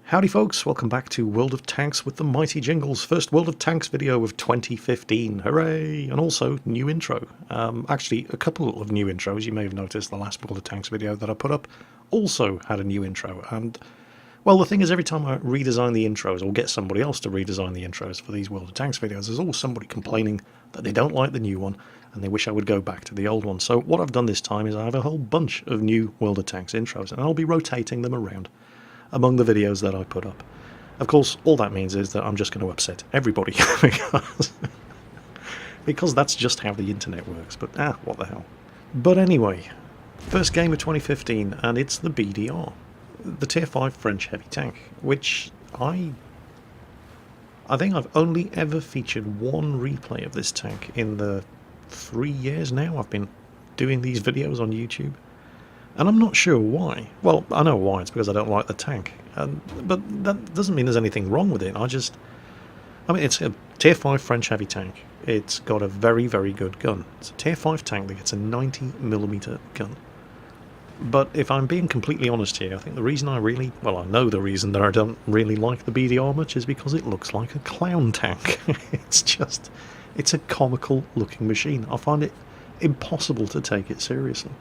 Howdy folks, welcome back to World of Tanks with the Mighty Jingles. First World of Tanks video of 2015, hooray! And also, new intro. Actually, a couple of new intros. You may have noticed the last World of Tanks video that I put up also had a new intro. And, well, the thing is, every time I redesign the intros, or get somebody else to redesign the intros for these World of Tanks videos, there's always somebody complaining that they don't like the new one, and they wish I would go back to the old one. So what I've done this time is I have a whole bunch of new World of Tanks intros, and I'll be rotating them around among the videos that I put up. Of course, all that means is that I'm just going to upset everybody, because that's just how the internet works, but what the hell. But anyway, first game of 2015, and it's the BDR, the Tier 5 French heavy tank, which I think I've only ever featured one replay of this tank in the 3 years now I've been doing these videos on YouTube. And I'm not sure why. Well, I know why. It's because I don't like the tank. But that doesn't mean there's anything wrong with it. I mean, it's a Tier 5 French heavy tank. It's got a very, very good gun. It's a Tier 5 tank that gets a 90mm gun. But if I'm being completely honest here, I think the reason I know the reason that I don't really like the BDR much is because it looks like a clown tank. It's a comical looking machine. I find it impossible to take it seriously.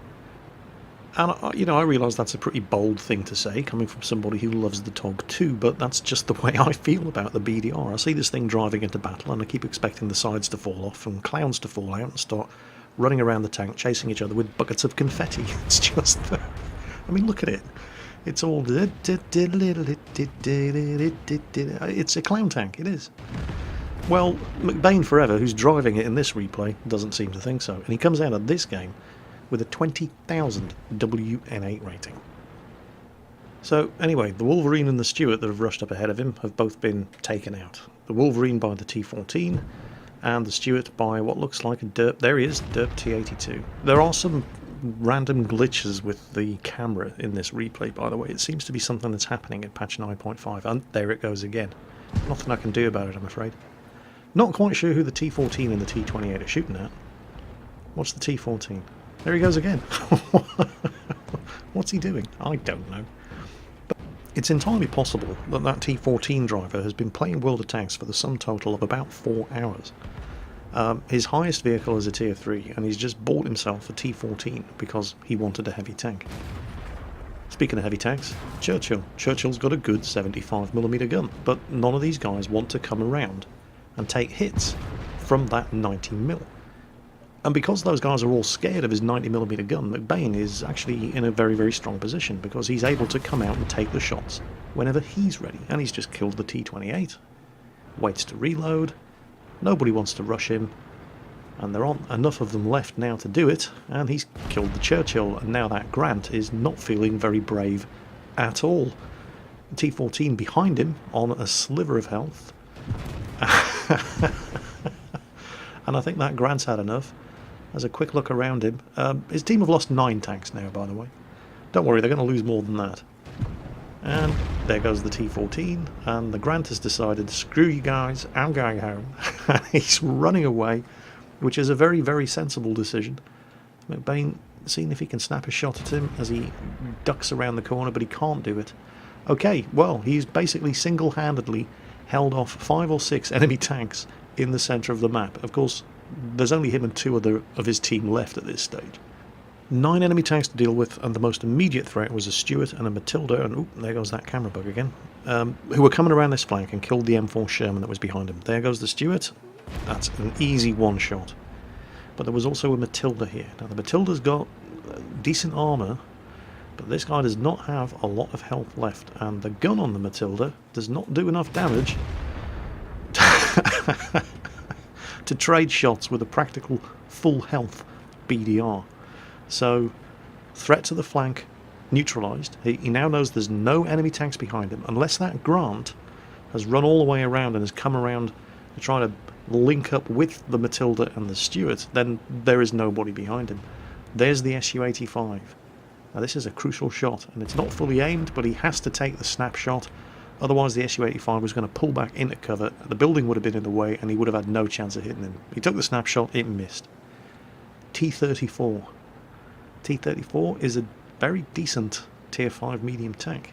And, I realise that's a pretty bold thing to say, coming from somebody who loves the TOG too, but that's just the way I feel about the BDR. I see this thing driving into battle, and I keep expecting the sides to fall off, and clowns to fall out and start running around the tank, chasing each other with buckets of confetti. It's just... I mean, look at it. It's all... It's a clown tank, it is. Well, McBain Forever, who's driving it in this replay, doesn't seem to think so, and he comes out of this game with a 20,000 WN8 rating. So anyway, the Wolverine and the Stuart that have rushed up ahead of him have both been taken out. The Wolverine by the T14 and the Stuart by what looks like a derp. There he is, derp T82. There are some random glitches with the camera in this replay, by the way. It seems to be something that's happening in patch 9.5, and there it goes again. Nothing I can do about it, I'm afraid. Not quite sure who the T14 and the T28 are shooting at. What's the T14? There he goes again. What's he doing? I don't know. But it's entirely possible that that T14 driver has been playing World of Tanks for the sum total of about 4 hours. His highest vehicle is a Tier 3, and he's just bought himself a T14 because he wanted a heavy tank. Speaking of heavy tanks, Churchill. Churchill's got a good 75mm gun, but none of these guys want to come around and take hits from that 90mm. And because those guys are all scared of his 90mm gun, McBain is actually in a very, very strong position because he's able to come out and take the shots whenever he's ready. And he's just killed the T28, waits to reload, nobody wants to rush him, and there aren't enough of them left now to do it, and he's killed the Churchill, and now that Grant is not feeling very brave at all. The T14 behind him on a sliver of health. And I think that Grant's had enough. As a quick look around him, his team have lost 9 tanks now, by the way. Don't worry, they're going to lose more than that. And there goes the T14, and the Grant has decided, screw you guys, I'm going home. He's running away, which is a very, very sensible decision. McBain seeing if he can snap a shot at him as he ducks around the corner, but he can't do it. Okay, well, he's basically single-handedly held off 5 or 6 enemy tanks in the centre of the map. Of course, there's only him and 2 other of his team left at this stage. 9 enemy tanks to deal with, and the most immediate threat was a Stuart and a Matilda, and oop, there goes that camera bug again, who were coming around this flank and killed the M4 Sherman that was behind him. There goes the Stuart. That's an easy one-shot. But there was also a Matilda here. Now, the Matilda's got decent armour, but this guy does not have a lot of health left, and the gun on the Matilda does not do enough damage to trade shots with a practical full health BDR. So, threat to the flank neutralised. He now knows there's no enemy tanks behind him, unless that Grant has run all the way around and has come around to try to link up with the Matilda and the Stuart, then there is nobody behind him. There's the Su-85. Now this is a crucial shot, and it's not fully aimed, but he has to take the snapshot. Otherwise the Su-85 was going to pull back into cover, the building would have been in the way, and he would have had no chance of hitting him. He took the snapshot, it missed. T-34. T-34 is a very decent Tier 5 medium tank.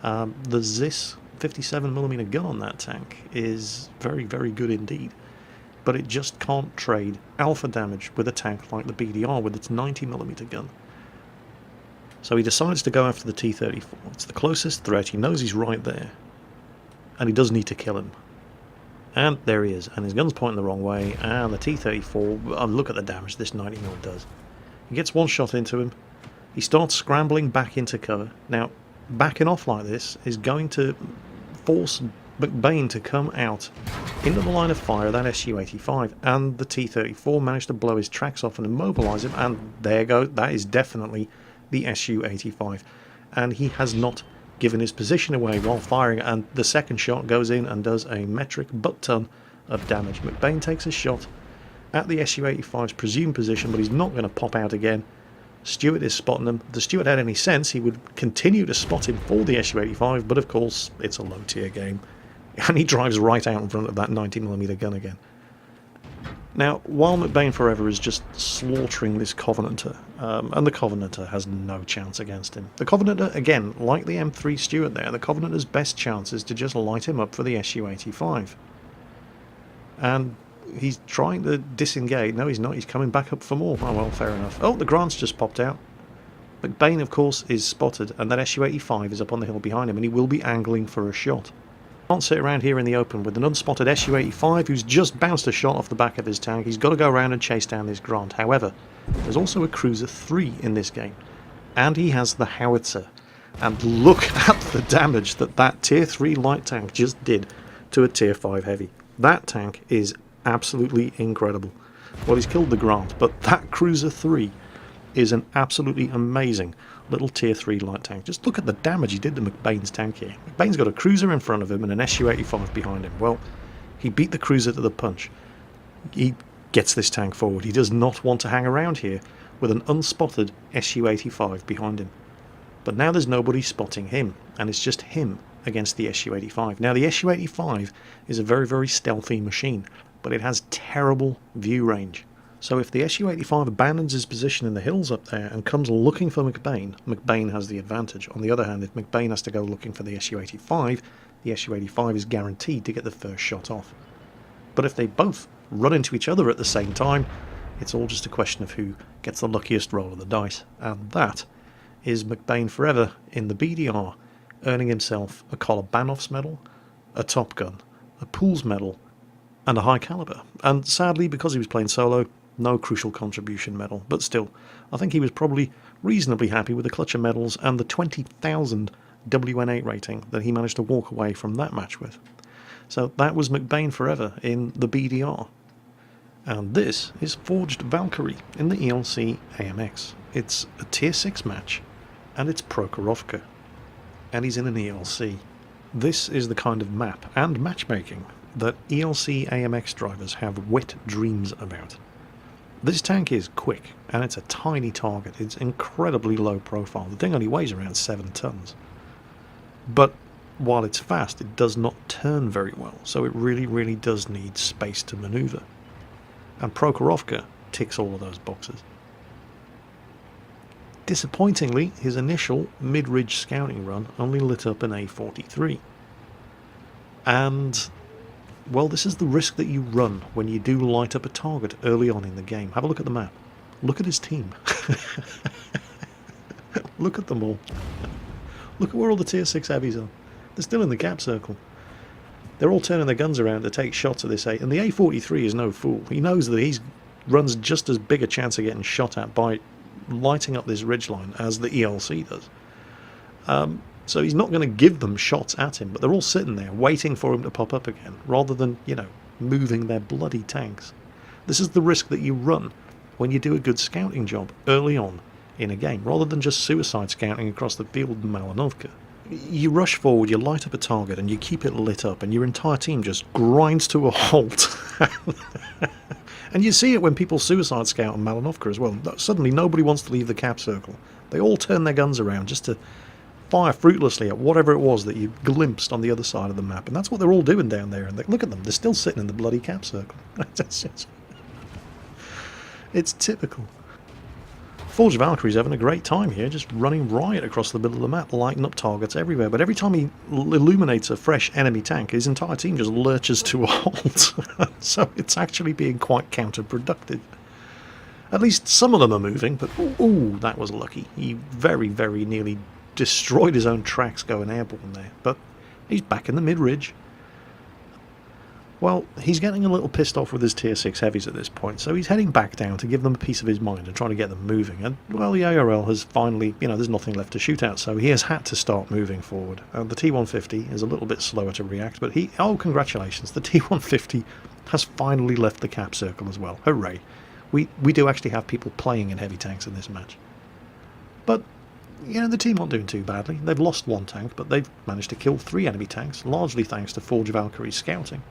The ZIS 57mm gun on that tank is very, very good indeed. But it just can't trade alpha damage with a tank like the BDR with its 90mm gun. So he decides to go after the T-34. It's the closest threat. He knows he's right there. And he does need to kill him. And there he is. And his gun's pointing the wrong way. And the T-34, look at the damage this 90mm does. He gets one shot into him. He starts scrambling back into cover. Now, backing off like this is going to force McBain to come out into the line of fire of that Su-85, and the T-34 managed to blow his tracks off and immobilize him, and there goes, that is definitely the Su-85, and he has not given his position away while firing, and the second shot goes in and does a metric butt-ton of damage. McBain takes a shot at the Su-85's presumed position, but he's not going to pop out again. Stewart is spotting him. If the Stewart had any sense, he would continue to spot him for the Su-85, but of course it's a low-tier game. And he drives right out in front of that 90mm gun again. Now, while McBain Forever is just slaughtering this Covenanter, and the Covenanter has no chance against him. The Covenanter, again, like the M3 Stewart there, the Covenanter's best chance is to just light him up for the Su-85. And he's trying to disengage. No, he's not. He's coming back up for more. Oh, well, fair enough. Oh, the Grant's just popped out. McBain, of course, is spotted, and that Su-85 is up on the hill behind him, and he will be angling for a shot. Can't sit around here in the open with an unspotted Su-85 who's just bounced a shot off the back of his tank. He's got to go around and chase down this Grant. However, there's also a Cruiser 3 in this game, and he has the howitzer. And look at the damage that that Tier 3 light tank just did to a Tier 5 heavy. That tank is absolutely incredible. Well, he's killed the Grant, but that Cruiser 3 is an absolutely amazing little Tier 3 light tank. Just look at the damage he did to McBain's tank here. McBain's got a Cruiser in front of him and an Su-85 behind him. Well, he beat the Cruiser to the punch. He gets this tank forward. He does not want to hang around here with an unspotted Su-85 behind him. But now there's nobody spotting him, and it's just him against the Su-85. Now, the Su-85 is a very, very stealthy machine, but it has terrible view range. So if the Su-85 abandons his position in the hills up there and comes looking for McBain, McBain has the advantage. On the other hand, if McBain has to go looking for the Su-85, the Su-85 is guaranteed to get the first shot off. But if they both run into each other at the same time, it's all just a question of who gets the luckiest roll of the dice. And that is McBain Forever in the BDR, earning himself a Kolobanov's medal, a Top Gun, a Pools medal, and a high caliber. And sadly, because he was playing solo, no crucial contribution medal, but still, I think he was probably reasonably happy with the clutch of medals and the 20,000 WN8 rating that he managed to walk away from that match with. So that was McBain Forever in the BDR. And this is Forged Valkyrie in the ELC AMX. It's a Tier 6 match, and it's Prokhorovka. And he's in an ELC. This is the kind of map and matchmaking that ELC AMX drivers have wet dreams about. This tank is quick, and it's a tiny target. It's incredibly low profile. The thing only weighs around 7 tons. But while it's fast, it does not turn very well, so it really, really does need space to maneuver. And Prokhorovka ticks all of those boxes. Disappointingly, his initial mid-ridge scouting run only lit up an A43. And well, this is the risk that you run when you do light up a target early on in the game. Have a look at the map. Look at his team. Look at them all. Look at where all the Tier 6 heavies are. They're still in the gap circle. They're all turning their guns around to take shots at this A. And the A43 is no fool. He knows that he runs just as big a chance of getting shot at by lighting up this ridgeline as the ELC does. So he's not going to give them shots at him, but they're all sitting there waiting for him to pop up again, rather than, you know, moving their bloody tanks. This is the risk that you run when you do a good scouting job early on in a game, rather than just suicide scouting across the field in Malinovka. You rush forward, you light up a target, and you keep it lit up, and your entire team just grinds to a halt. And you see it when people suicide scout in Malinovka as well. Suddenly nobody wants to leave the cap circle. They all turn their guns around just to fire fruitlessly at whatever it was that you glimpsed on the other side of the map. And that's what they're all doing down there. And look at them, they're still sitting in the bloody cap circle. It's typical. Forge Valkyrie's having a great time here, just running riot across the middle of the map, lighting up targets everywhere. But every time he illuminates a fresh enemy tank, his entire team just lurches to a halt. So it's actually being quite counterproductive. At least some of them are moving, but ooh, that was lucky. He very, very nearly destroyed his own tracks going airborne there. But he's back in the mid-ridge. Well, he's getting a little pissed off with his tier 6 heavies at this point, so he's heading back down to give them a piece of his mind and trying to get them moving. And, well, the ARL has finally, there's nothing left to shoot at, so he has had to start moving forward. And the T-150 is a little bit slower to react, but congratulations, the T-150 has finally left the cap circle as well. Hooray. We do actually have people playing in heavy tanks in this match. But, the team aren't doing too badly. They've lost one tank, but they've managed to kill 3 enemy tanks, largely thanks to Forge Valkyrie's scouting.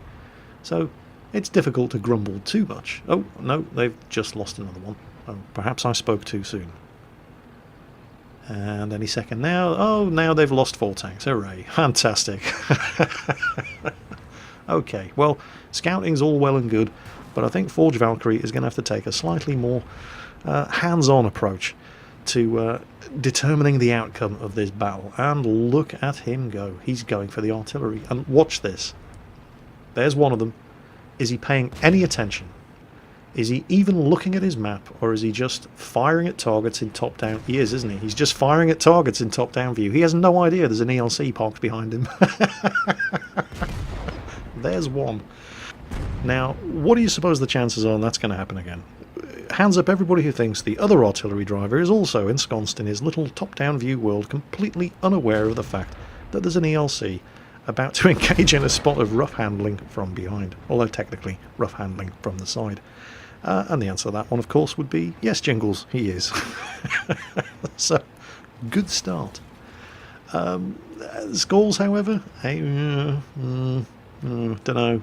So it's difficult to grumble too much. Oh, no, they've just lost another one. Oh, perhaps I spoke too soon. And any second now. Oh, now they've lost 4 tanks. Hooray. Fantastic. Okay, well, scouting's all well and good, but I think Forge Valkyrie is going to have to take a slightly more hands-on approach to determining the outcome of this battle. And look at him go. He's going for the artillery. And watch this. There's one of them. Is he paying any attention? Is he even looking at his map, or is he just firing at targets in top-down? He is, isn't he? He's just firing at targets in top-down view. He has no idea there's an ELC parked behind him. There's one. Now, what do you suppose the chances are that's going to happen again? Hands up everybody who thinks the other artillery driver is also ensconced in his little top-down view world, completely unaware of the fact that there's an ELC about to engage in a spot of rough handling from behind, although technically rough handling from the side. And the answer to that one, of course, would be yes, Jingles, he is. So, good start. Scores, however, don't know.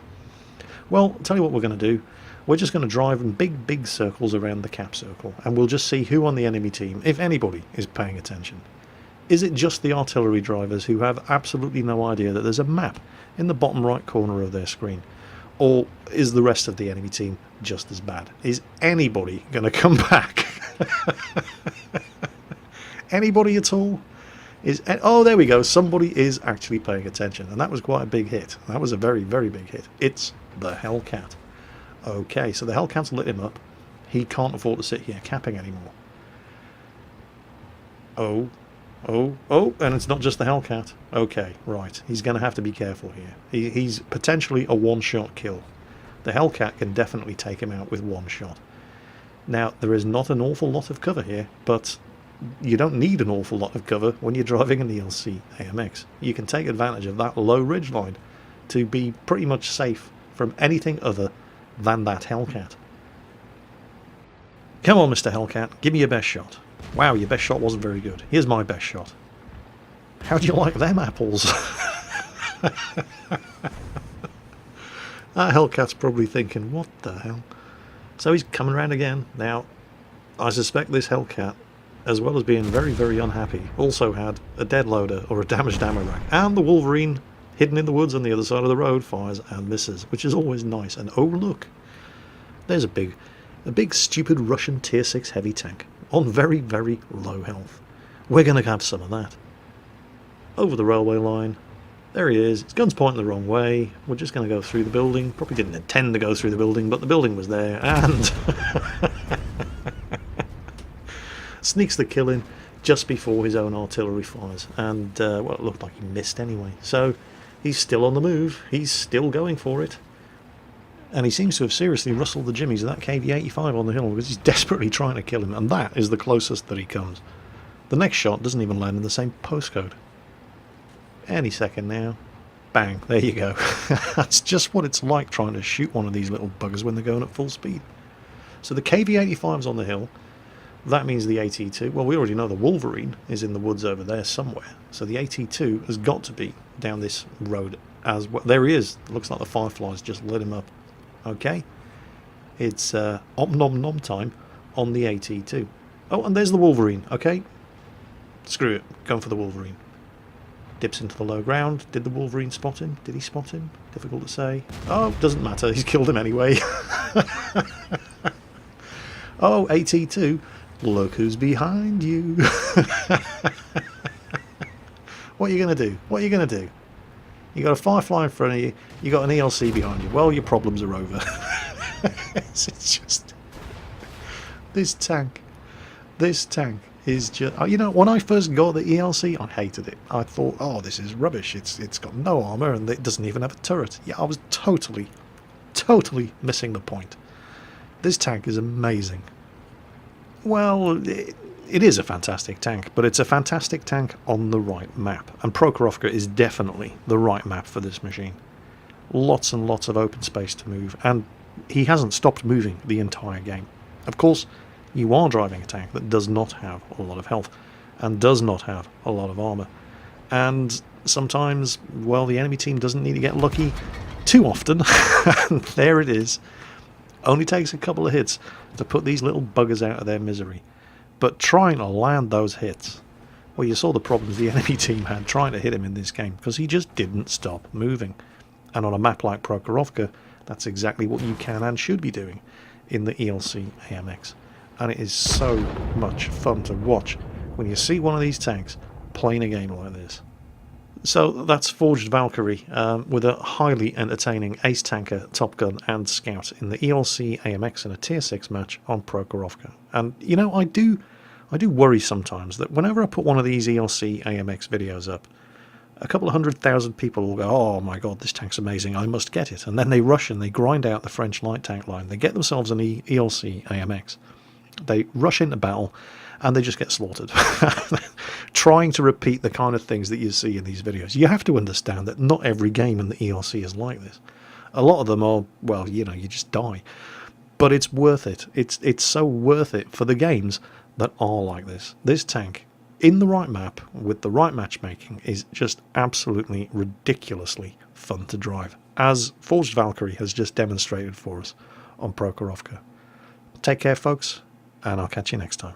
Well, tell you what we're going to do. We're just going to drive in big circles around the cap circle, and we'll just see who on the enemy team, if anybody, is paying attention. Is it just the artillery drivers who have absolutely no idea that there's a map in the bottom right corner of their screen? Or is the rest of the enemy team just as bad? Is anybody going to come back? Anybody at all? Oh, there we go. Somebody is actually paying attention. And that was quite a big hit. That was a very, very big hit. It's the Hellcat. Okay, so the Hellcat's lit him up. He can't afford to sit here capping anymore. Oh, and it's not just the Hellcat. Okay, right. He's going to have to be careful here. He's potentially a one-shot kill. The Hellcat can definitely take him out with one shot. Now, there is not an awful lot of cover here, but you don't need an awful lot of cover when you're driving an ELC AMX. You can take advantage of that low ridgeline to be pretty much safe from anything other than that Hellcat. Come on, Mr. Hellcat, give me your best shot. Wow, your best shot wasn't very good. Here's my best shot. How do you like them apples? That Hellcat's probably thinking, what the hell? So he's coming around again. Now, I suspect this Hellcat, as well as being very, very unhappy, also had a dead loader or a damaged ammo rack. And the Wolverine, hidden in the woods on the other side of the road, fires and misses, which is always nice. And oh look, there's a big stupid Russian tier 6 heavy tank on very, very low health. We're going to have some of that. Over the railway line. There he is. His gun's pointing the wrong way. We're just going to go through the building. Probably didn't intend to go through the building, but the building was there. And sneaks the kill in just before his own artillery fires. And, well, it looked like he missed anyway. So he's still on the move. He's still going for it. And he seems to have seriously rustled the jimmies of that KV-85 on the hill because he's desperately trying to kill him, and that is the closest that he comes. The next shot doesn't even land in the same postcode. Any second now. Bang, there you go. That's just what it's like trying to shoot one of these little buggers when they're going at full speed. So the KV-85's on the hill. That means the AT-2, well, we already know the Wolverine is in the woods over there somewhere. So the AT-2 has got to be down this road as well. There he is. Looks like the Fireflies just lit him up. Okay, it's om nom nom time on the AT-2. Oh, and there's the Wolverine. Okay, screw it, going for the Wolverine. Dips into the low ground. Did the Wolverine spot him? Did he spot him? Difficult to say. Oh, doesn't matter, he's killed him anyway. Oh, AT-2 Look who's behind you. What are you going to do? What are you going to do? You got a Firefly in front of you, you got an ELC behind you. Well, your problems are over. It's just... This tank is just... You know, when I first got the ELC, I hated it. I thought, oh, this is rubbish. It's got no armour and it doesn't even have a turret. Yeah, I was totally missing the point. This tank is amazing. Well, it is a fantastic tank, but it's a fantastic tank on the right map. And Prokhorovka is definitely the right map for this machine. Lots and lots of open space to move, and he hasn't stopped moving the entire game. Of course, you are driving a tank that does not have a lot of health, and does not have a lot of armour. And sometimes, well, the enemy team doesn't need to get lucky too often, and there it is. Only takes a couple of hits to put these little buggers out of their misery. But trying to land those hits, well, you saw the problems the enemy team had trying to hit him in this game, because he just didn't stop moving. And on a map like Prokhorovka, that's exactly what you can and should be doing in the ELC AMX. And it is so much fun to watch when you see one of these tanks playing a game like this. So that's Forged Valkyrie with a highly entertaining ace tanker, top gun and scout in the ELC AMX in a tier 6 match on Prokhorovka. And you know, I do worry sometimes that whenever I put one of these ELC AMX videos up, a couple of 100,000 people will go, oh my god, this tank's amazing, I must get it. And then they rush and they grind out the French light tank line, they get themselves an ELC AMX, they rush into battle, and they just get slaughtered. Trying to repeat the kind of things that you see in these videos. You have to understand that not every game in the ELC is like this. A lot of them are, well, you know, you just die. But it's worth it. It's so worth it for the games that are like this. This tank, in the right map, with the right matchmaking, is just absolutely ridiculously fun to drive, as Forged Valkyrie has just demonstrated for us on Prokhorovka. Take care, folks, and I'll catch you next time.